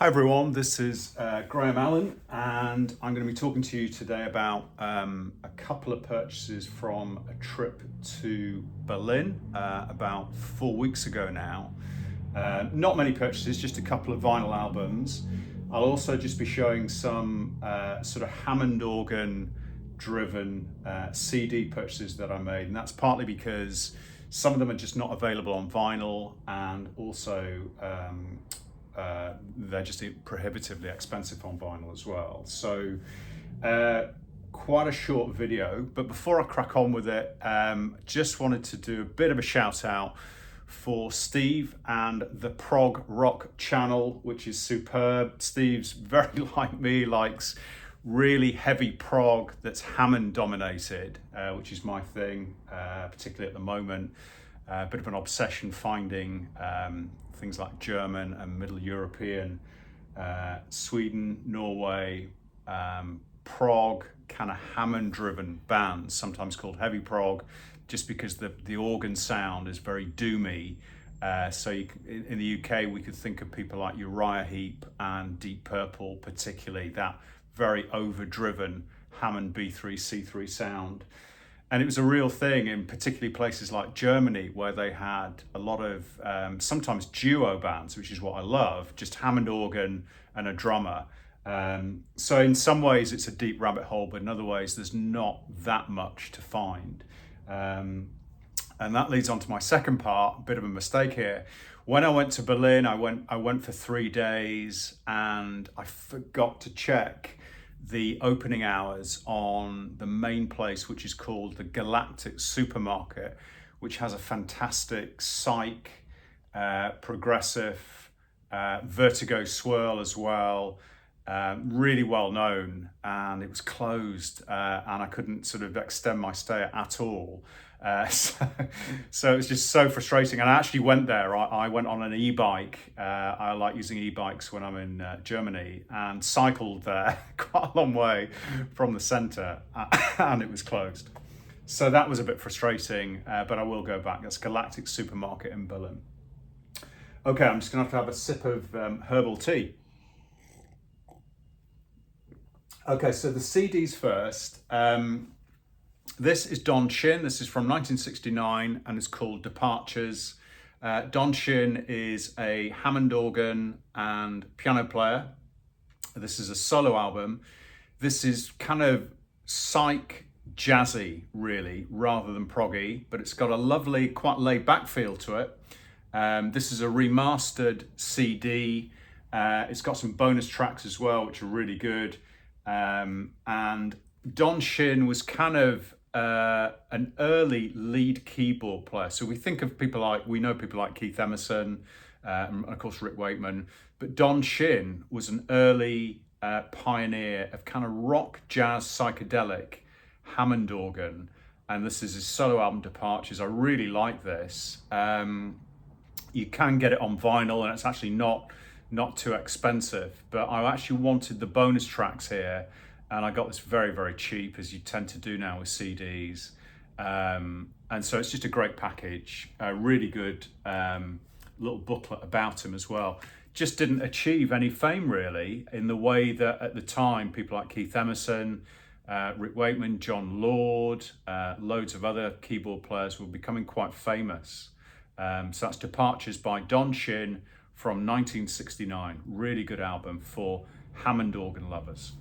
Hi everyone, this is Graham Allen, and I'm going to be talking to you today about a couple of purchases from a trip to Berlin about 4 weeks ago now. Not many purchases, just a couple of vinyl albums. I'll also just be showing some sort of Hammond organ driven CD purchases that I made, and that's partly because some of them are just not available on vinyl, and also they're just prohibitively expensive on vinyl as well. So quite a short video, but before I crack on with it, just wanted to do a bit of a shout out for Steve and the Prog Rock channel, which is superb. Steve's very like me, likes really heavy prog that's Hammond dominated, which is my thing, particularly at the moment. A bit of an obsession finding things like German and Middle European, Sweden, Norway, prog, kind of Hammond driven bands, sometimes called heavy prog, just because the organ sound is very doomy. In the UK, we could think of people like Uriah Heep and Deep Purple, particularly that very overdriven Hammond B3, C3 sound. And it was a real thing in particularly places like Germany, where they had a lot of sometimes duo bands, which is what I love, just Hammond organ and a drummer. So in some ways it's a deep rabbit hole, but in other ways there's not that much to find. And that leads on to my second part, a bit of a mistake here. When I went to Berlin, I went for 3 days, and I forgot to check the opening hours on the main place, which is called the Galactic Supermarket, which has a fantastic psych, progressive, vertigo swirl as well. Really well known, and it was closed, and I couldn't sort of extend my stay at all. So it was just so frustrating. And I actually went there. I went on an e-bike. I like using e-bikes when I'm in Germany, and cycled there quite a long way from the centre, and it was closed. So that was a bit frustrating, but I will go back. That's Galactic Supermarket in Berlin. Okay, I'm just going to have a sip of herbal tea. Okay, so the CDs first. This is Don Shin. This is from 1969 and it's called Departures. Don Shin is a Hammond organ and piano player. This is a solo album. This is kind of psych jazzy, really, rather than proggy, but it's got a lovely, quite laid back feel to it. This is a remastered CD. It's got some bonus tracks as well, which are really good. And Don Shin was kind of an early lead keyboard player. So we know people like Keith Emerson, and of course Rick Wakeman, but Don Shin was an early pioneer of kind of rock, jazz, psychedelic Hammond organ. And this is his solo album, Departures. I really like this. You can get it on vinyl, and it's actually not too expensive, but I actually wanted the bonus tracks here, and I got this very, very cheap, as you tend to do now with CDs. And so it's just a great package, a really good little booklet about him as well. Just didn't achieve any fame really, in the way that at the time people like Keith Emerson, Rick Wakeman, John Lord, loads of other keyboard players were becoming quite famous. So that's Departures by Don Shin from 1969. Really good album for Hammond organ lovers.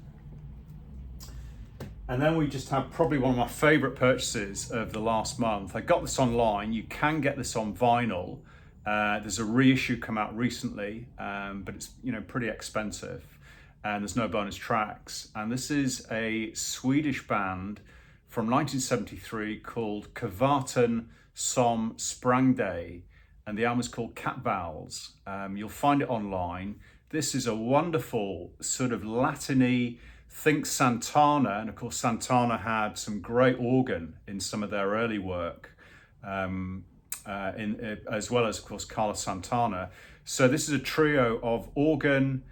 And then we just have probably one of my favourite purchases of the last month. I got this online. You can get this on vinyl. There's a reissue come out recently, but it's pretty expensive, and there's no bonus tracks. And this is a Swedish band from 1973 called Kvarten som Sprang Day, and the album is called Cat Vowels. You'll find it online. This is a wonderful sort of Latin-y, think Santana, and of course Santana had some great organ in some of their early work, as well as of course Carlos Santana. So this is a trio of organ,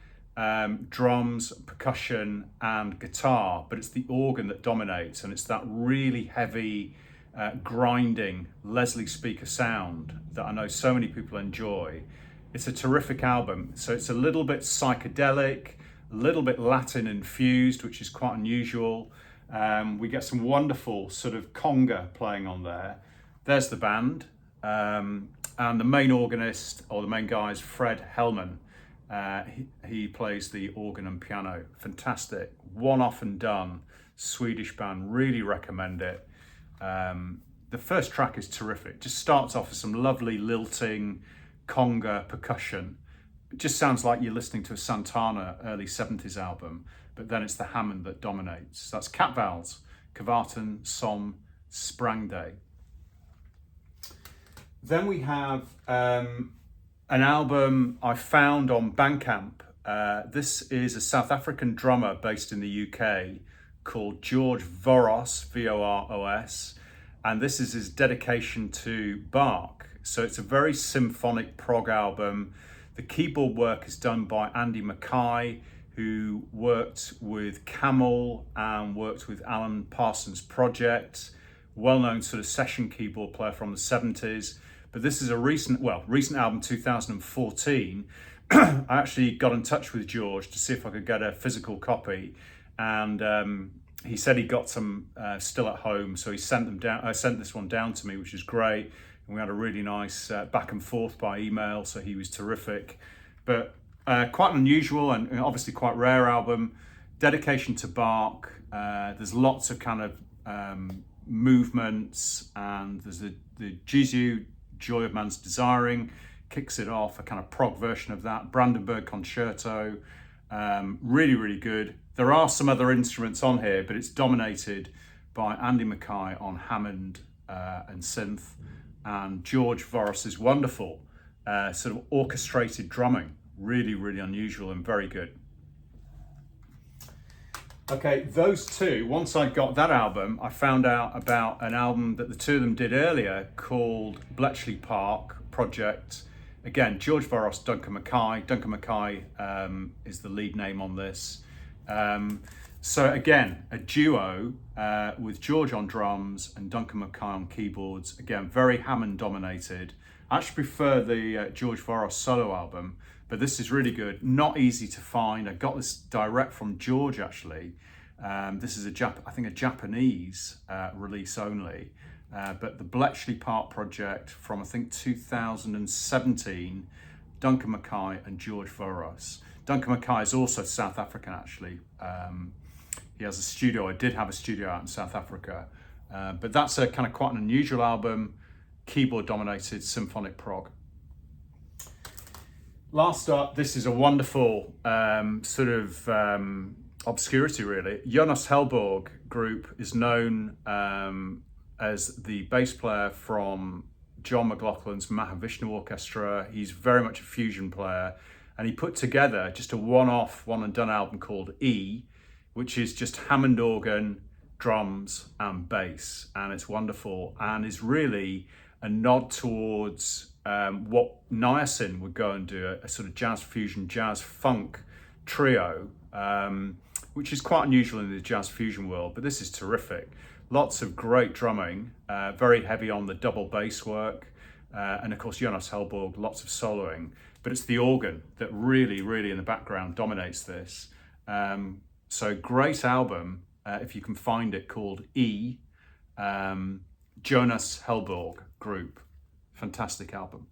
drums, percussion and guitar, but it's the organ that dominates, and it's that really heavy, grinding Leslie speaker sound that I know so many people enjoy. It's a terrific album. So it's a little bit psychedelic, a little bit Latin infused, which is quite unusual. We get some wonderful sort of conga playing on there. There's the band. And the main organist, or the main guy, is Fred Hellman. He plays the organ and piano. Fantastic. One off and done. Swedish band. Really recommend it. The first track is terrific. Just starts off with some lovely lilting conga percussion. It just sounds like you're listening to a Santana early 70s album, but then it's the Hammond that dominates. That's Cat Vowels, Kvarten som Sprangday. Then we have an album I found on Bandcamp. This is a South African drummer based in the UK called George Voros, V-O-R-O-S, and this is his dedication to Bach. So it's a very symphonic prog album. The keyboard work is done by Andy Mackay, who worked with Camel and worked with Alan Parsons Project, well-known sort of session keyboard player from the 70s. But this is a recent album, 2014. I actually got in touch with George to see if I could get a physical copy, and he said he got some still at home, so he sent them down. Sent this one down to me, which is great. And we had a really nice back and forth by email, so he was terrific. But quite an unusual and obviously quite rare album. Dedication to Bach. There's lots of kind of movements, and there's the Jesu, Joy of Man's Desiring, kicks it off, a kind of prog version of that. Brandenburg Concerto, really, really good. There are some other instruments on here, but it's dominated by Andy Mackay on Hammond and synth, and George Voros's wonderful sort of orchestrated drumming. Really, really unusual and very good. Okay, those two, once I got that album, I found out about an album that the two of them did earlier called Bletchley Park Project. Again, George Voros, Duncan Mackay. Duncan Mackay is the lead name on this. So again, a duo with George on drums and Duncan Mackay on keyboards. Again, very Hammond dominated. I actually prefer the George Voros solo album, but this is really good. Not easy to find. I got this direct from George actually. This is I think a Japanese release only. But the Bletchley Park Project from I think 2017, Duncan Mackay and George Voros. Duncan Mackay is also South African actually. He has a studio. I did have a studio out in South Africa, but that's a kind of quite an unusual album, keyboard dominated symphonic prog. Last up, this is a wonderful sort of obscurity really. Jonas Hellborg group is known as the bass player from John McLaughlin's Mahavishnu Orchestra. He's very much a fusion player, and he put together just a one-off, one and done album called E, which is just Hammond organ, drums and bass, and it's wonderful and is really a nod towards what Niacin would go and do, a sort of jazz fusion, jazz funk trio, which is quite unusual in the jazz fusion world, but this is terrific. Lots of great drumming, very heavy on the double bass work, and of course Jonas Hellborg, lots of soloing, but it's the organ that really, really in the background dominates this. So great album, if you can find it, called E, Jonas Hellborg group. Fantastic album.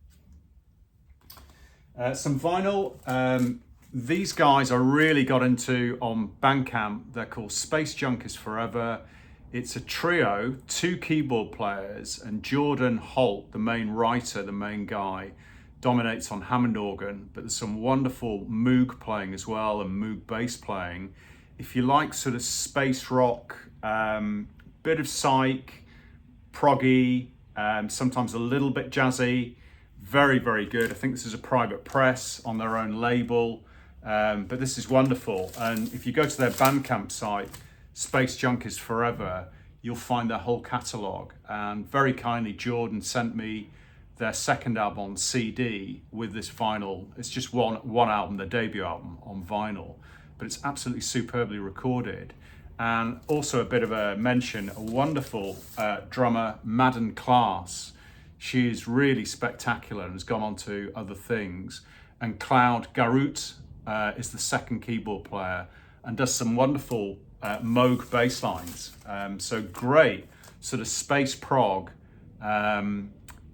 Some vinyl. These guys I really got into on Bandcamp. They're called Space Junk Is Forever. It's a trio, 2 keyboard players, and Jordan Holt, the main writer, the main guy, dominates on Hammond organ, but there's some wonderful Moog playing as well and Moog bass playing. If you like sort of space rock, bit of psych, proggy, sometimes a little bit jazzy, very, very good. I think this is a private press on their own label, but this is wonderful. And if you go to their Bandcamp site, Space Junk Is Forever, you'll find their whole catalogue. And very kindly, Jordan sent me their second album on CD with this vinyl. It's just one album, their debut album on vinyl, but it's absolutely superbly recorded. And also a bit of a mention, a wonderful drummer, Madden Class. She is really spectacular and has gone on to other things. And Cloud Garut is the second keyboard player and does some wonderful Moog bass lines. So great sort of space prog.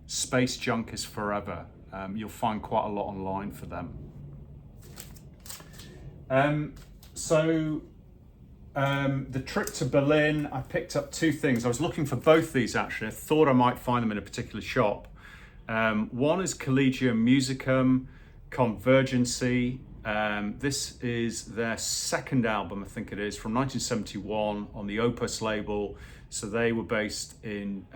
Space junk is forever. You'll find quite a lot online for them. The trip to Berlin, I picked up two things. I was looking for both these actually. I thought I might find them in a particular shop. One is Collegium Musicum Convergency. This is their second album, I think it is, from 1971 on the Opus label. So they were based in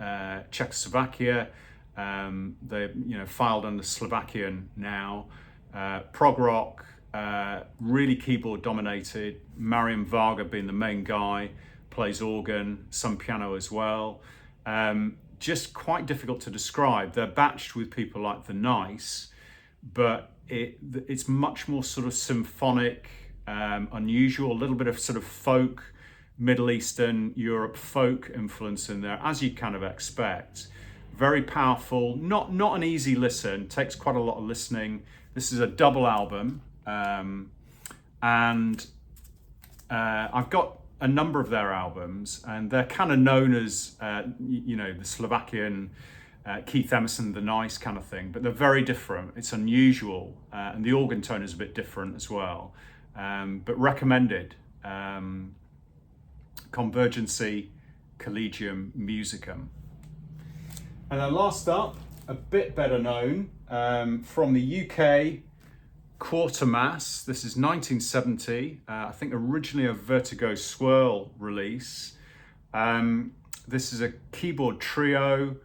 Czechoslovakia. They're filed under Slovakian now. Prog rock. Really keyboard dominated. Marian Varga being the main guy, plays organ, some piano as well. Just quite difficult to describe. They're batched with people like The Nice, but it's much more sort of symphonic, unusual, a little bit of sort of folk, Middle Eastern, Europe folk influence in there, as you kind of expect. Very powerful, not an easy listen, takes quite a lot of listening. This is a double album. I've got a number of their albums, and they're kind of known as, the Slovakian Keith Emerson, The Nice kind of thing, but they're very different. It's unusual, and the organ tone is a bit different as well, but recommended. Convergency, Collegium Musicum. And then last up, a bit better known, from the UK, Quartermass. This is 1970, I think originally a Vertigo Swirl release. This is a keyboard trio,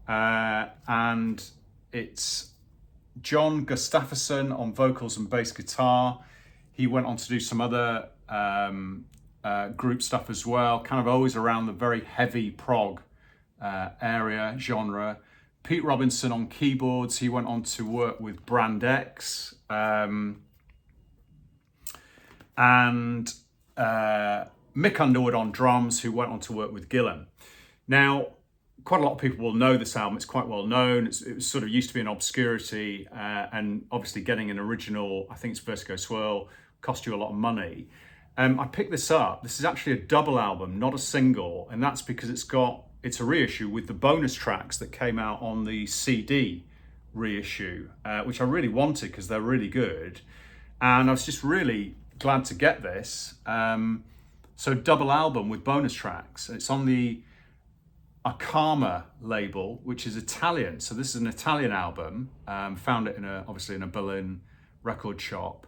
and it's John Gustafsson on vocals and bass guitar. He went on to do some other group stuff as well, kind of always around the very heavy prog area, genre. Pete Robinson on keyboards. He went on to work with Brand X. And Mick Underwood on drums, who went on to work with Gillan. Now, quite a lot of people will know this album. It's quite well known. It was sort of used to be in obscurity, and obviously getting an original, I think it's Vertigo Swirl, cost you a lot of money. I picked this up. This is actually a double album, not a single, and that's because it's a reissue with the bonus tracks that came out on the CD reissue, which I really wanted because they're really good. And I was just really glad to get this. So double album with bonus tracks. It's on the Akama label, which is Italian. So this is an Italian album. Found it obviously in a Berlin record shop.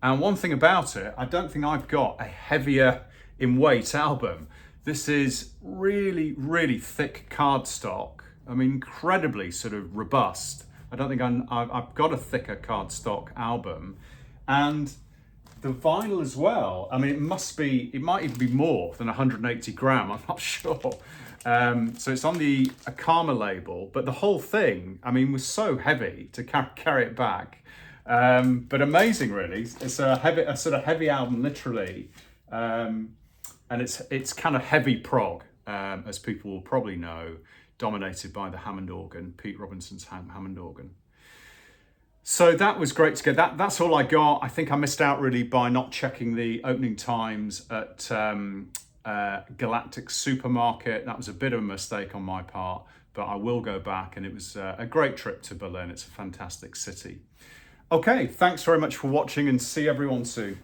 And one thing about it, I don't think I've got a heavier in weight album. This is really, really thick cardstock. I mean, incredibly sort of robust. I don't think I've got a thicker cardstock album. And the vinyl as well. I mean, it might even be more than 180 gram, I'm not sure. So it's on the Akama label, but the whole thing, I mean, was so heavy to carry it back. But amazing, really. It's a sort of heavy album, literally. And it's kind of heavy prog, as people will probably know, dominated by the Hammond organ, Pete Robinson's Hammond organ. So that was great to get. That's all I got. I think I missed out really by not checking the opening times at Galactic Supermarket. That was a bit of a mistake on my part, but I will go back, and it was a great trip to Berlin. It's a fantastic city. Okay, thanks very much for watching, and see everyone soon.